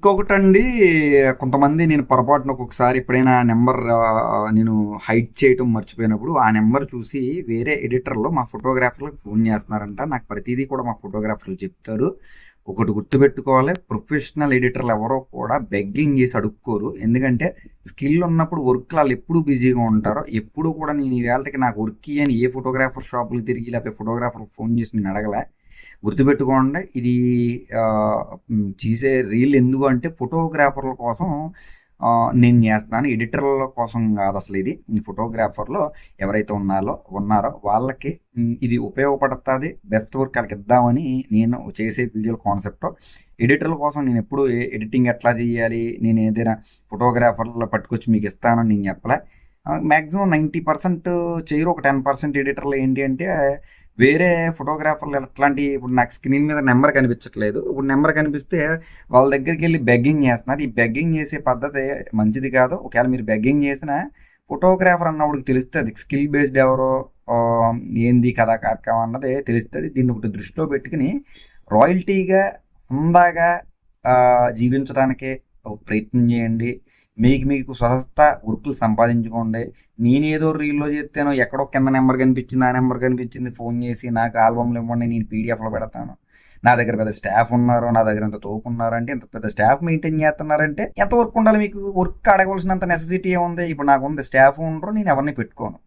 ఇంకొకటండి, కొంతమంది నేను పొరపాటున ఒక్కొక్కసారి ఎప్పుడైనా నెంబర్ నేను హైడ్ చేయటం మర్చిపోయినప్పుడు ఆ నెంబర్ చూసి వేరే ఎడిటర్లు మా ఫోటోగ్రాఫర్లకు ఫోన్ చేస్తున్నారంట. నాకు ప్రతిదీ కూడా మా ఫోటోగ్రాఫర్లు చెప్తారు. ఒకటి గుర్తుపెట్టుకోవాలి, ప్రొఫెషనల్ ఎడిటర్లు ఎవరో కూడా బెగ్గింగ్ చేసి అడుక్కోరు. ఎందుకంటే స్కిల్ ఉన్నప్పుడు వర్క్లు వాళ్ళు ఎప్పుడు బిజీగా ఉంటారో. ఎప్పుడు కూడా నేను ఈ వేళకి నాకు వర్క్ అని ఏ ఫోటోగ్రాఫర్ షాపులు తిరిగి లేకపోతే ఫోటోగ్రాఫర్కి ఫోన్ చేసి నేను అడగలే. గుర్తుపెట్టుకోండి, ఇది చేసే రీల్ ఎందుకు అంటే ఫోటోగ్రాఫర్ల కోసం నేను చేస్తున్నాను, ఎడిటర్ల కోసం కాదు. అసలు ఇది ఫోటోగ్రాఫర్లో ఎవరైతే ఉన్నారో వాళ్ళకి ఇది ఉపయోగపడుతుంది, బెస్ట్ వర్క్ వాళ్ళకి ఇద్దామని నేను చేసే వీడియోల కాన్సెప్ట్. ఎడిటర్ల కోసం నేను ఎప్పుడు ఎడిటింగ్ ఎట్లా చేయాలి, నేను ఏదైనా ఫోటోగ్రాఫర్లు పట్టుకొచ్చి మీకు ఇస్తానని నేను చెప్పలే. మ్యాక్సిమం 90% చేయరు. ఒక 10% ఎడిటర్లు ఏంటి అంటే వేరే ఫోటోగ్రాఫర్లు ఎట్లాంటి, ఇప్పుడు నాకు స్క్రీన్ మీద నెంబర్ కనిపించట్లేదు, ఇప్పుడు నెంబర్ కనిపిస్తే వాళ్ళ దగ్గరికి వెళ్ళి బెగ్గింగ్ చేస్తున్నారు. ఈ బెగ్గింగ్ చేసే పద్ధతి మంచిది కాదు. ఒకవేళ మీరు బెగ్గింగ్ చేసిన ఫోటోగ్రాఫర్ అన్నప్పుడు తెలుస్తుంది స్కిల్ బేస్డ్ ఎవరో ఏంది కథా కార్యక్రమం అన్నది తెలుస్తుంది. దీన్ని ఒకటి దృష్టిలో పెట్టుకుని రాయల్టీగా హుందాగా జీవించడానికి ప్రయత్నం చేయండి. మీకు స్వస్థ వర్కులు సంపాదించుకోండి. నేనేదో రీల్లో చేస్తానో ఎక్కడో కింద నెంబర్ కనిపించింది, ఆ నెంబర్ కనిపించింది, ఫోన్ చేసి నాకు ఆల్బమ్లు ఇవ్వండి, నేను పీడిఎఫ్లో పెడతాను, నా దగ్గర పెద్ద స్టాఫ్ ఉన్నారు, నా దగ్గర ఎంత తోపు ఉన్నారంటే, ఇంత పెద్ద స్టాఫ్ మెయింటైన్ చేస్తున్నారంటే ఎంత వర్క్ ఉండాలి మీకు? వర్క్ అడగవలసినంత నెసెసిటీ ఏముంది? ఇప్పుడు నాకు ఉంది, స్టాఫ్ ఉండరు, నేను ఎవరిని పెట్టుకోను.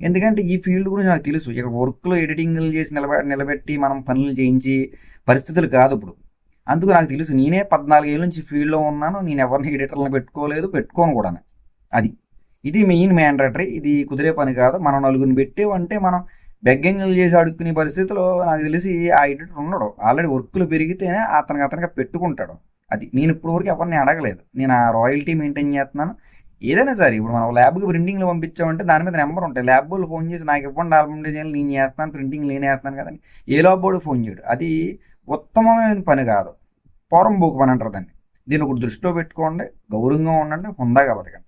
ఎందుకంటే ఈ ఫీల్డ్ గురించి నాకు తెలుసు. ఇక వర్క్లో ఎడిటింగ్లు చేసి నిలబెట్టి మనం పనులు చేయించి పరిస్థితులు కాదు ఇప్పుడు. అందుకు నాకు తెలుసు, నేనే 14 ఏళ్ళ నుంచి ఫీల్డ్లో ఉన్నాను, నేను ఎవరిని ఎడిటర్లను పెట్టుకోను కూడా. ఇది మెయిన్ మ్యాండేటరీ. ఇది కుదిరే పని కాదు. మనం నలుగురిని పెట్టేవంటే మనం బెగ్గింగ్లు చేసి అడుక్కునే పరిస్థితిలో నాకు తెలిసి ఆ ఎడిటర్ ఉండడు. ఆల్రెడీ వర్క్లు పెరిగితేనే అతనిగా పెట్టుకుంటాడు. అది నేను ఇప్పుడు వరకు ఎవరిని అడగలేదు. నేను ఆ రాయల్టీ మెయింటైన్ చేస్తున్నాను. ఏదైనా సరే ఇప్పుడు మనం ల్యాబ్కి ప్రింటింగ్లు పంపించామంటే దాని మీద నెంబర్ ఉంటాయి. ల్యాబ్ వాళ్ళు ఫోన్ చేసి నాకు ఇవ్వండి ఆల్బమ్ డిజైన్లు, నేను చేస్తున్నాను, ప్రింటింగ్ నేను వేస్తున్నాను కదండి. ఏ ల్యాబ్ బోర్డు ఫోన్ చేయడు. అది ఉత్తమమైన పని కాదు, పోరం పోకు పని అంటారు దాన్ని. దీన్ని ఒకటి దృష్టిలో పెట్టుకోండి, గౌరవంగా ఉండండి, హుందాగా బతకండి.